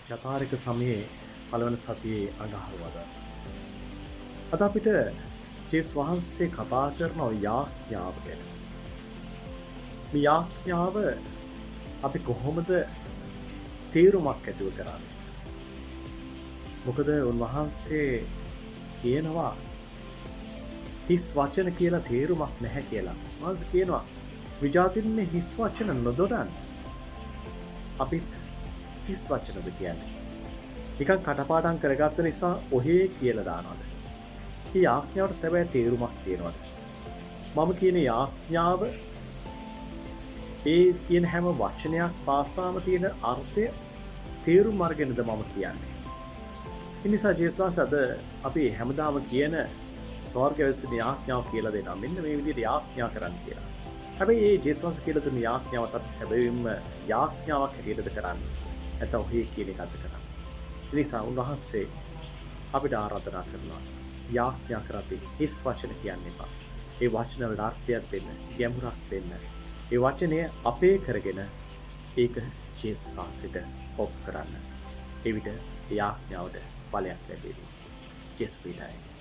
චතාරික සමයේ පළවන සතියේ අඟහරුවද. අද අපිට ජේස් වහන්සේ කතා කරන යාඥාව ගැන. මේ යාඥාව අපි කොහොමද තේරුමක් ඇතිව කරන්නේ? මොකද උන්වහන්සේ කියනවා හිස් වචන කියලා තේරුමක් නැහැ කියලා. උන්වහන්සේ කියනවා විජාතින්නේ හිස් වචන නොදොඩන්. අපිත් හිස් වචනද කියන්නේ. නිකන් කටපාඩම් කරගත්ත නිසා ඔහේ කියලා දානවද? මේ යාඥාවට සැබෑ තේරුමක් තියෙනවද? මම කියන යාඥාව ඒ කියන හැම වචනයක් පාසාම තියෙන අර්ථය තේරුම් අරගෙනද මම කියන්නේ. ඒ නිසා ජේසුස් අද අපි හැමදාම කියන ස්වර්ගවැසි යාඥාව කියලා දෙනවා. මෙන්න මේ විදිහට යාඥා කරන්න කියලා. හැබැයි මේ ජේසුස් කියලා දෙන යාඥාවත් අපි සැබවින්ම යාඥාවක් හැටියටද කරන්නේ. නැත්නම් ඔහේ කියන එකද කරන්නේ. ඒ නිසා උන්වහන්සේ අපිට ආරාධනා කරනවා යාඥා කරද්දී හිස් වචන කියන්න එපා. ඒ වචන වල අර්ථයක් දෙන්න, ගැඹුරක් දෙන්න. ඒ වචනය අපේ කරගෙන ඒක ජේසුස්ට ඔප් කරන්න. ඒ විට යාඥාවට ඵලයක් ලැබෙයි. ජේසුස් පිටයි.